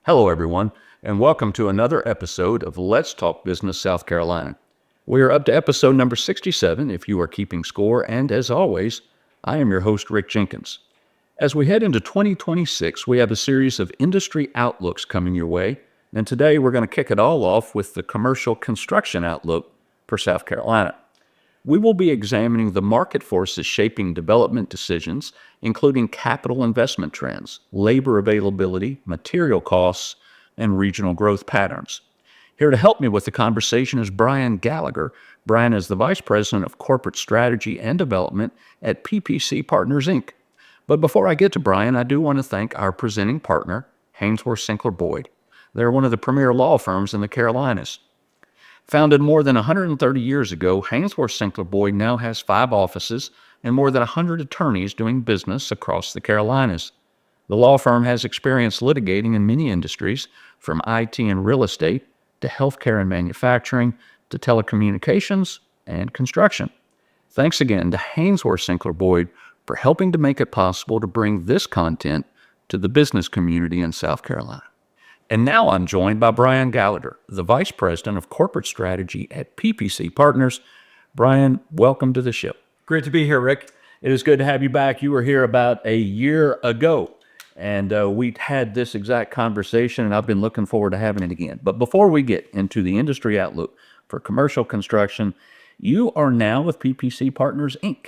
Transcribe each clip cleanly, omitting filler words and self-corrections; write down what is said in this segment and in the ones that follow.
Hello, everyone, and welcome to another episode of Let's Talk Business South Carolina. We are up to episode number 67, if you are keeping score, and as always, I am your host, Rick Jenkins. As we head into 2026, we have a series of industry outlooks coming your way, and today we're going to kick it all off with the commercial construction outlook for South Carolina. We will be examining the market forces shaping development decisions, including capital investment trends, labor availability, material costs, and regional growth patterns. Here to help me with the conversation is Brian Gallagher. Brian is the Vice President of Corporate Strategy and Development at PPC Partners, Inc. But before I get to Brian, I do want to thank our presenting partner, Haynesworth Sinclair Boyd. They're one of the premier law firms in the Carolinas. Founded more than 130 years ago, Haynesworth Sinclair Boyd now has 5 offices and more than 100 attorneys doing business across the Carolinas. The law firm has experience litigating in many industries, from IT and real estate to healthcare and manufacturing to telecommunications and construction. Thanks again to Haynesworth Sinclair Boyd for helping to make it possible to bring this content to the business community in South Carolina. And now I'm joined by Brian Gallagher, the Vice President of Corporate Strategy at PPC Partners. Brian, welcome to the show. Great to be here, Rick. It is good to have you back. You were here about a year ago, and we had this exact conversation, and I've been looking forward to having it again. But before we get into the industry outlook for commercial construction, you are now with PPC Partners, Inc.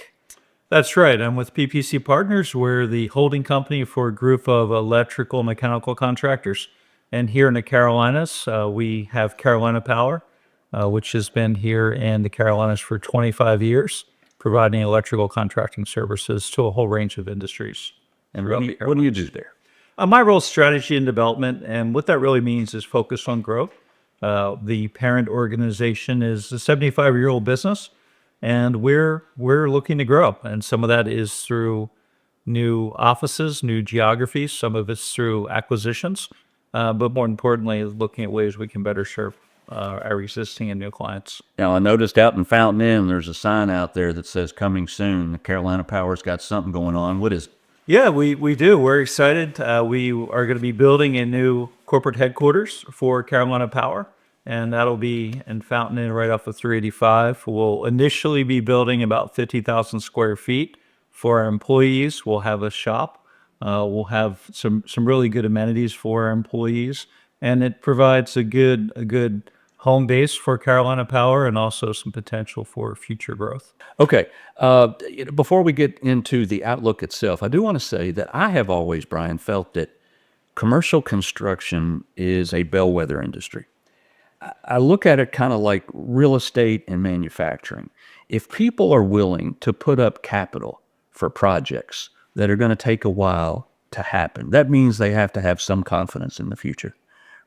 That's right. I'm with PPC Partners. We're the holding company for a group of electrical and mechanical contractors. And here in the Carolinas, we have Carolina Power, which has been here in the Carolinas for 25 years, providing electrical contracting services to a whole range of industries. And what do you do there? My role is strategy and development, and what that really means is focus on growth. The parent organization is a 75-year-old business, and we're looking to grow. And some of that is through new offices, new geographies. Some of it's through acquisitions. But more importantly, is looking at ways we can better serve our existing and new clients. Now, I noticed out in Fountain Inn, there's a sign out there that says coming soon. The Carolina Power's got something going on. What is it? Yeah, we do. We're excited. We are going to be building a new corporate headquarters for Carolina Power, and that'll be in Fountain Inn right off of 385. We'll initially be building about 50,000 square feet for our employees. We'll have a shop. We'll have some really good amenities for our employees, and it provides a good home base for Carolina Power and also some potential for future growth. Okay. Before we get into the outlook itself, I do want to say that I have always, Brian, felt that commercial construction is a bellwether industry. I look at it kind of like real estate and manufacturing. If people are willing to put up capital for projects that are going to take a while to happen, that means they have to have some confidence in the future.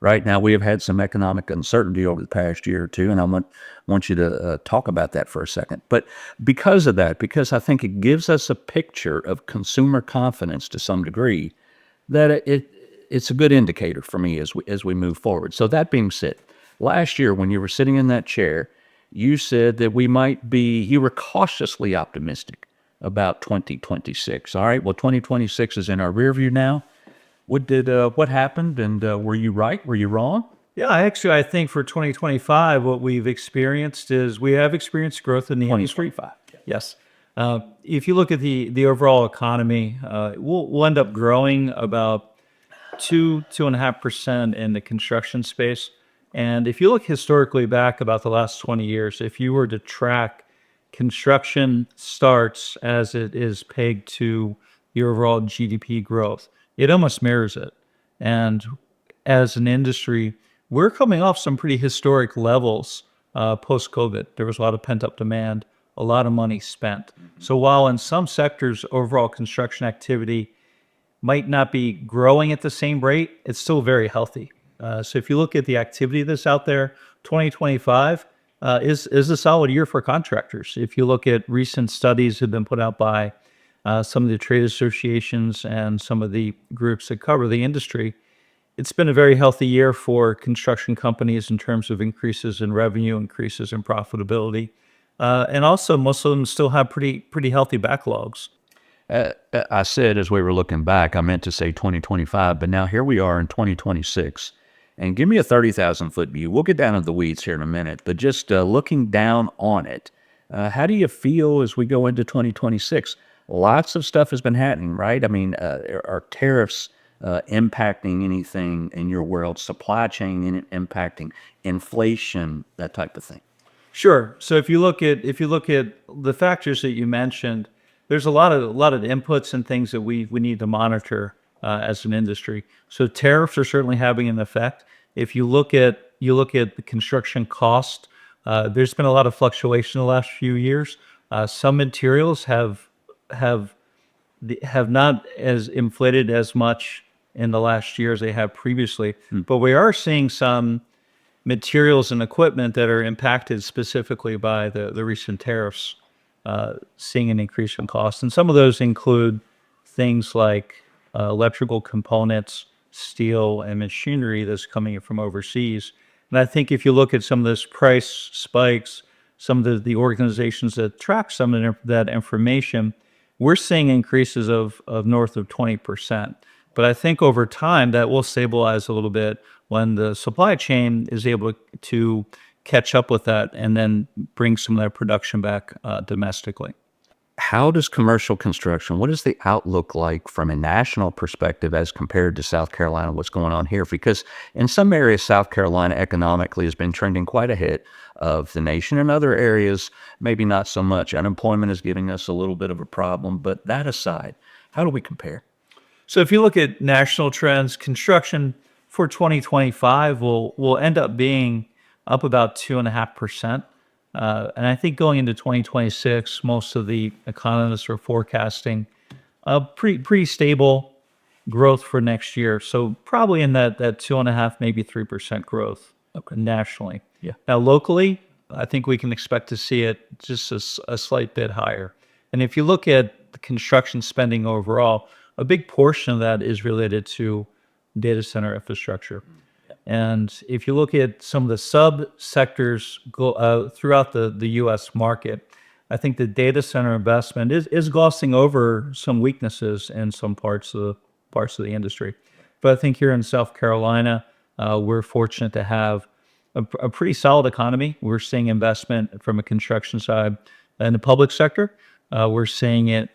Right now, we have had some economic uncertainty over the past year or two, and I want you to talk about that for a second. But because of that, because I think it gives us a picture of consumer confidence to some degree, that it's a good indicator for me as we move forward. So that being said, last year when you were sitting in that chair, you said that you were cautiously optimistic about 2026. All right, well, 2026 is in our rear view now. What happened, and were you right? Were you wrong? Yeah, I think for 2025, what we've experienced is we have experienced growth in the industry. 2025. Yes. If you look at the overall economy, we'll end up growing about 2.5% in the construction space. And if you look historically back about the last 20 years, if you were to track construction starts as it is pegged to the overall GDP growth, it almost mirrors it. And as an industry, we're coming off some pretty historic levels post-COVID. There was a lot of pent-up demand, a lot of money spent. So while in some sectors, overall construction activity might not be growing at the same rate, it's still very healthy. So if you look at the activity that's out there, 2025 is a solid year for contractors. If you look at recent studies that have been put out by some of the trade associations and some of the groups that cover the industry, it's been a very healthy year for construction companies in terms of increases in revenue, increases in profitability. And also, most of them still have pretty healthy backlogs. I said as we were looking back, I meant to say 2025, but now here we are in 2026. And give me a 30,000-foot view. We'll get down into the weeds here in a minute, but just looking down on it, how do you feel as we go into 2026? Lots of stuff has been happening, right? I mean, are tariffs impacting anything in your world? Supply chain impacting inflation, that type of thing. Sure. So if you look at the factors that you mentioned, there's a lot of inputs and things that we need to monitor as an industry. So tariffs are certainly having an effect. If you look at the construction cost, there's been a lot of fluctuation in the last few years. Some materials have have not as inflated as much in the last year as they have previously, but we are seeing some materials and equipment that are impacted specifically by the recent tariffs, seeing an increase in cost. And some of those include things like electrical components, steel, and machinery that's coming in from overseas. And I think if you look at some of those price spikes, some of the organizations that track some of that information, we're seeing increases of north of 20%. But I think over time that will stabilize a little bit when the supply chain is able to catch up with that and then bring some of that production back domestically. How does commercial construction, what is the outlook like from a national perspective as compared to South Carolina? What's going on here? Because in some areas, South Carolina economically has been trending quite ahead of the nation. In other areas, maybe not so much. Unemployment is giving us a little bit of a problem. But that aside, how do we compare? So if you look at national trends, construction for 2025 will end up being up about 2.5%. And I think going into 2026, most of the economists are forecasting a pretty stable growth for next year. So probably in that 2.5, maybe 3% growth nationally. Yeah. Now locally, I think we can expect to see it just a slight bit higher. And if you look at the construction spending overall, a big portion of that is related to data center infrastructure. And if you look at some of the sub-sectors throughout the U.S. market, I think the data center investment is glossing over some weaknesses in some parts of the industry. But I think here in South Carolina, we're fortunate to have a pretty solid economy. We're seeing investment from a construction side in the public sector. We're seeing it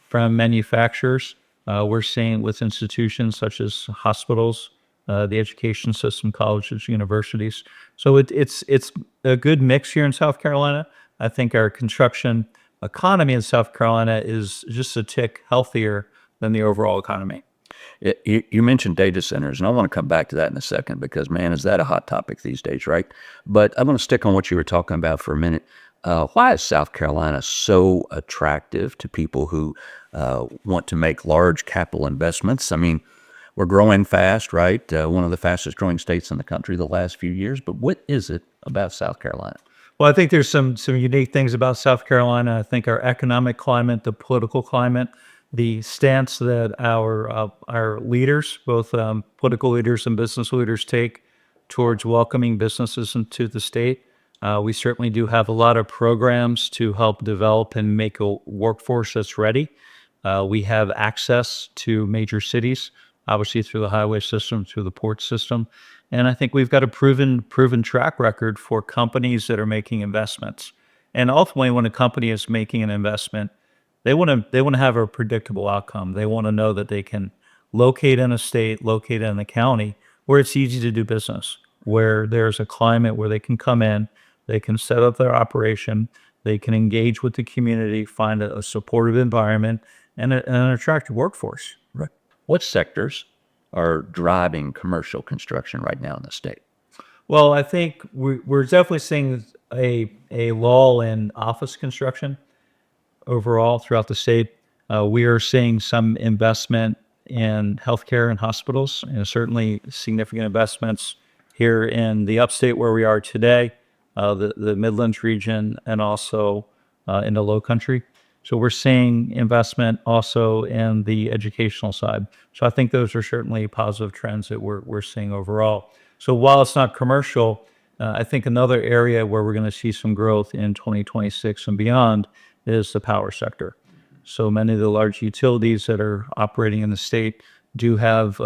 from manufacturers. We're seeing it with institutions such as hospitals, the education system, colleges, universities. So it's a good mix here in South Carolina. I think our construction economy in South Carolina is just a tick healthier than the overall economy. You mentioned data centers, and I want to come back to that in a second because, man, is that a hot topic these days, right? But I'm going to stick on what you were talking about for a minute. Why is South Carolina so attractive to people who want to make large capital investments? I mean, we're growing fast, right? One of the fastest growing states in the country the last few years. But what is it about South Carolina? Well, I think there's some unique things about South Carolina. I think our economic climate, the political climate, the stance that our leaders, both political leaders and business leaders, take towards welcoming businesses into the state. We certainly do have a lot of programs to help develop and make a workforce that's ready. We have access to major cities, obviously through the highway system, through the port system. And I think we've got a proven track record for companies that are making investments. And ultimately, when a company is making an investment, they want to have a predictable outcome. They want to know that they can locate in a state, locate in a county where it's easy to do business, where there's a climate where they can come in, they can set up their operation, they can engage with the community, find a supportive environment, and an attractive workforce. Right. What sectors are driving commercial construction right now in the state? Well, I think we're definitely seeing a lull in office construction overall throughout the state. We are seeing some investment in healthcare and hospitals, and certainly significant investments here in the upstate where we are today, the Midlands region, and also in the Low Country. So we're seeing investment also in the educational side. So I think those are certainly positive trends that we're seeing overall. So while it's not commercial, I think another area where we're going to see some growth in 2026 and beyond is the power sector. So many of the large utilities that are operating in the state do have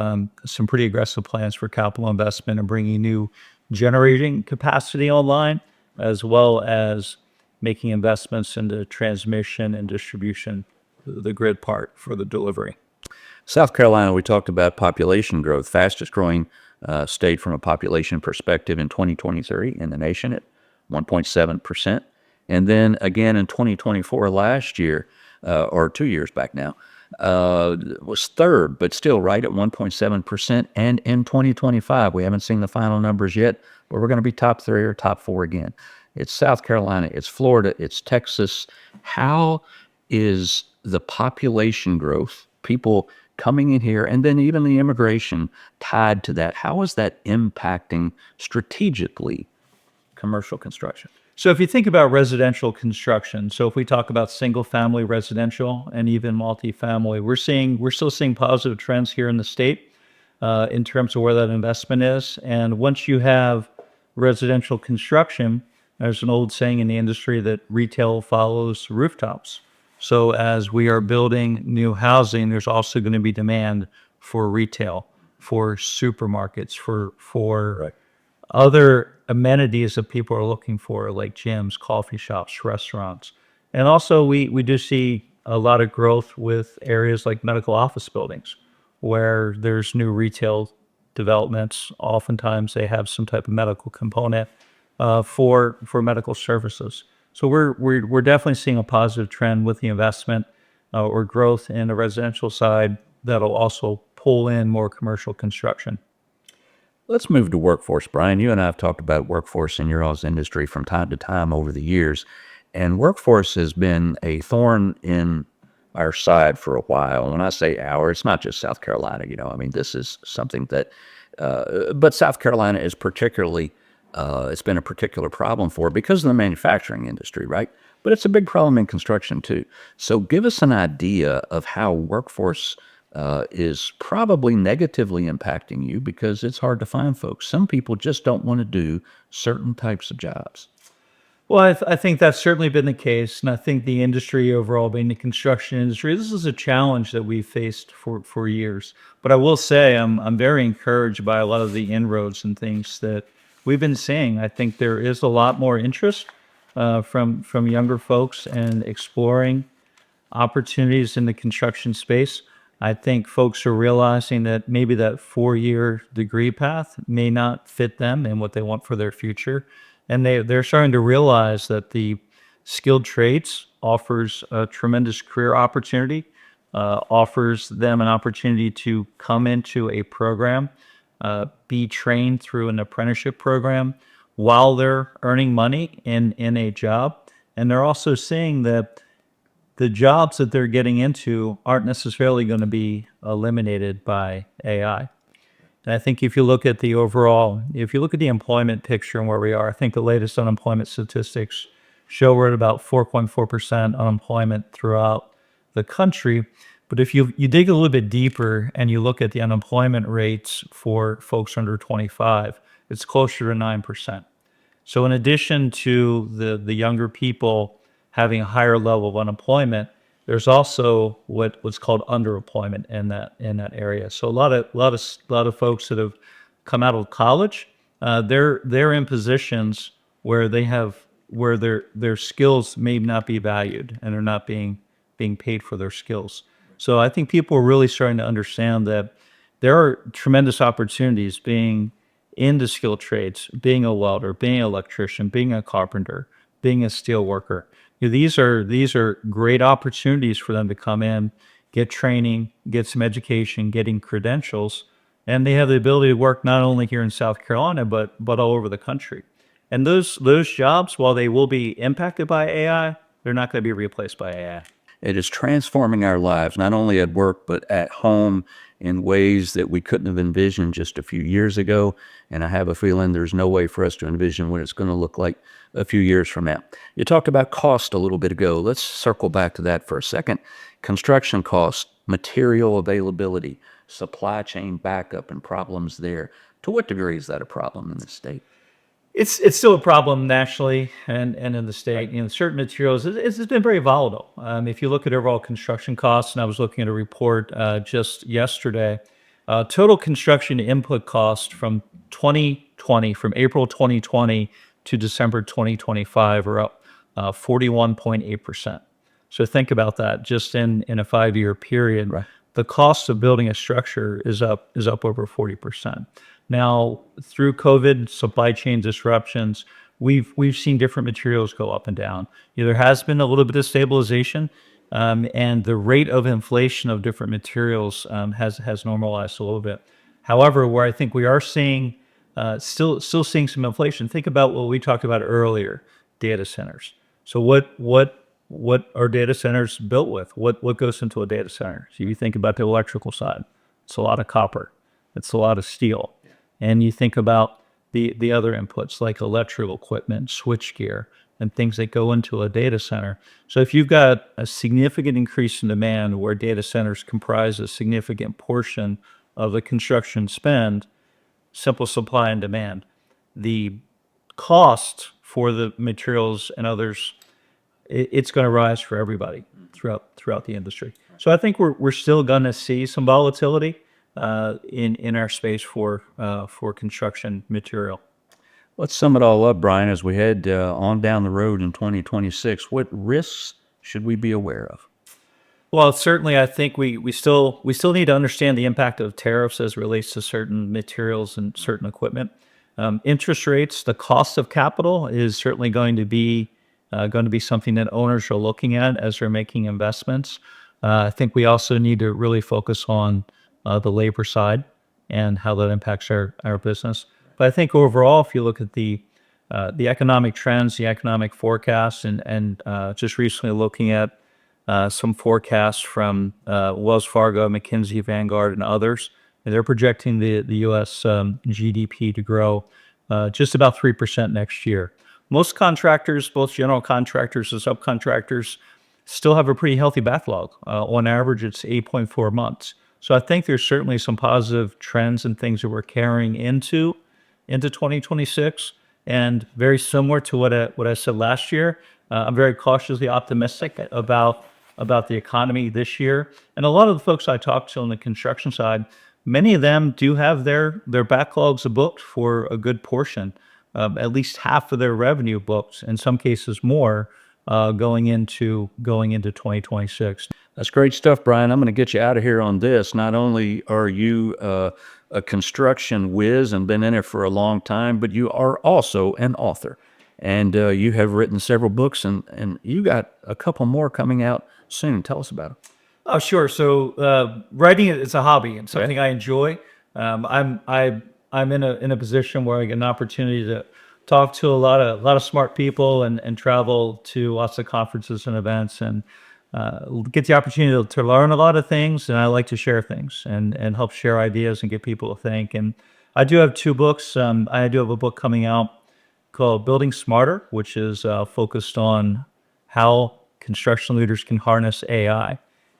some pretty aggressive plans for capital investment and bringing new generating capacity online, as well as making investments into transmission and distribution, the grid part for the delivery. South Carolina, we talked about population growth, fastest growing state from a population perspective in 2023 in the nation at 1.7%. And then again in 2024, last year, or 2 years back now, was third, but still right at 1.7%. And in 2025, we haven't seen the final numbers yet, but we're going to be top three or top four again. It's South Carolina, it's Florida, it's Texas. How is the population growth, people coming in here, and then even the immigration tied to that? How is that impacting strategically commercial construction? So if you think about residential construction, so if we talk about single family residential and even multifamily, we're still seeing positive trends here in the state in terms of where that investment is. And once you have residential construction, there's an old saying in the industry that retail follows rooftops. So as we are building new housing, there's also going to be demand for retail, for supermarkets, for Right. other amenities that people are looking for, like gyms, coffee shops, restaurants. And also we do see a lot of growth with areas like medical office buildings where there's new retail developments. Oftentimes they have some type of medical component for medical services. So we're definitely seeing a positive trend with the investment or growth in the residential side that'll also pull in more commercial construction. Let's move to workforce, Brian. You and I have talked about workforce in your all's industry from time to time over the years, and workforce has been a thorn in our side for a while. When I say our, it's not just South Carolina. I mean, this is something that, but South Carolina is particularly, it's been a particular problem for because of the manufacturing industry, right? But it's a big problem in construction too. So give us an idea of how workforce is probably negatively impacting you because it's hard to find folks. Some people just don't want to do certain types of jobs. Well, I think that's certainly been the case, and I think the industry overall, being the construction industry, this is a challenge that we've faced for years. But I will say, I'm very encouraged by a lot of the inroads and things that we've been seeing. I think there is a lot more interest from younger folks and exploring opportunities in the construction space. I think folks are realizing that maybe that 4-year degree path may not fit them and what they want for their future. And they're starting to realize that the skilled trades offers a tremendous career opportunity, offers them an opportunity to come into a program, be trained through an apprenticeship program while they're earning money in a job. And they're also seeing that the jobs that they're getting into aren't necessarily going to be eliminated by AI. And I think if you look at the employment picture and where we are, I think the latest unemployment statistics show we're at about 4.4% unemployment throughout the country. But if you dig a little bit deeper and you look at the unemployment rates for folks under 25, it's closer to 9%. So in addition to the younger people having a higher level of unemployment, there's also what's called underemployment in that area. So a lot of folks that have come out of college, they're in positions where their skills may not be valued and they're not being paid for their skills. So I think people are really starting to understand that there are tremendous opportunities being in the skilled trades, being a welder, being an electrician, being a carpenter, being a steel worker. These are great opportunities for them to come in, get training, get some education, getting credentials, and they have the ability to work not only here in South Carolina but all over the country. And those jobs, while they will be impacted by AI, they're not going to be replaced by AI. It is transforming our lives, not only at work, but at home in ways that we couldn't have envisioned just a few years ago. And I have a feeling there's no way for us to envision what it's going to look like a few years from now. You talked about cost a little bit ago. Let's circle back to that for a second. Construction cost, material availability, supply chain backup and problems there. To what degree is that a problem in this state? It's still a problem nationally and in the state. You know, certain materials, it's been very volatile. If you look at overall construction costs, and I was looking at a report just yesterday, total construction input cost from 2020, from April 2020 to December 2025 are up 41.8%. So think about that. Just in a 5-year period, Right. the cost of building a structure is up over 40%. Now, through COVID, supply chain disruptions, we've seen different materials go up and down. You know, there has been a little bit of stabilization, and the rate of inflation of different materials has normalized a little bit. However, where I think we are seeing still seeing some inflation. Think about what we talked about earlier: data centers. So what are data centers built with? What goes into a data center? So you think about the electrical side. It's a lot of copper. It's a lot of steel. And you think about the other inputs like electrical equipment, switchgear, and things that go into a data center. So if you've got a significant increase in demand where data centers comprise a significant portion of the construction spend, simple supply and demand, the cost for the materials and others, it's going to rise for everybody throughout the industry. So I think we're still going to see some volatility in our space for construction material. Let's sum it all up, Brian, as we head on down the road in 2026. What risks should we be aware of? Well, certainly, I think we still need to understand the impact of tariffs as it relates to certain materials and certain equipment. Interest rates, the cost of capital is certainly going to be something that owners are looking at as they're making investments. I think we also need to really focus on the labor side and how that impacts our business. But I think overall, if you look at the economic trends, the economic forecasts, and just recently looking at some forecasts from Wells Fargo, McKinsey, Vanguard, and others, and they're projecting the U.S. GDP to grow just about 3% next year. Most contractors, both general contractors and subcontractors, still have a pretty healthy backlog. On average, it's 8.4 months. So I think there's certainly some positive trends and things that we're carrying into 2026, and very similar to what I said last year. I'm very cautiously optimistic about the economy this year. And a lot of the folks I talked to on the construction side, many of them do have their backlogs booked for a good portion, at least half of their revenue booked, in some cases more, going into 2026. That's great stuff, Brian. I'm going to get you out of here on this. Not only are you a construction whiz and been in it for a long time, but you are also an author. And you have written several books, and you got a couple more coming out soon. Tell us about it. Oh, sure. So writing is a hobby and something I enjoy. I'm in a position where I get an opportunity to talk to a lot of smart people and travel to lots of conferences and events and get the opportunity to learn a lot of things. And I like to share things and help share ideas and get people to think. And I do have 2 books. I do have a book coming out called Building Smarter, which is focused on how construction leaders can harness AI.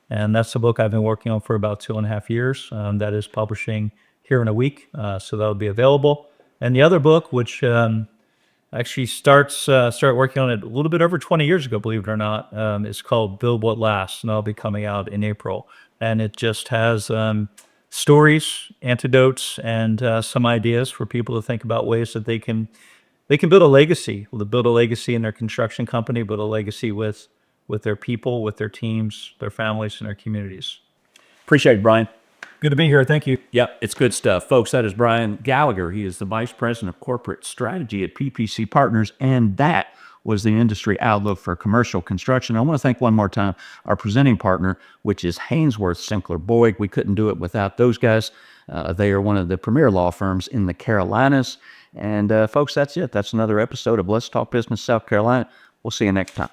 And that's a book I've been working on for about 2.5 years. That is publishing here in a week, so that'll be available. And the other book, which actually started working on it a little bit over 20 years ago, believe it or not, is called Build What Lasts, and that'll be coming out in April. And it just has stories, antidotes, and some ideas for people to think about ways that they can build a legacy, in their construction company, build a legacy with their people, with their teams, their families, and their communities. Appreciate it, Brian. Good to be here. Thank you. Yep, it's good stuff. Folks, that is Brian Gallagher. He is the Vice President of Corporate Strategy at PPC Partners, and that was the industry outlook for commercial construction. I want to thank one more time our presenting partner, which is Haynesworth Sinclair Boyd. We couldn't do it without those guys. They are one of the premier law firms in the Carolinas. And folks, that's it. That's another episode of Let's Talk Business South Carolina. We'll see you next time.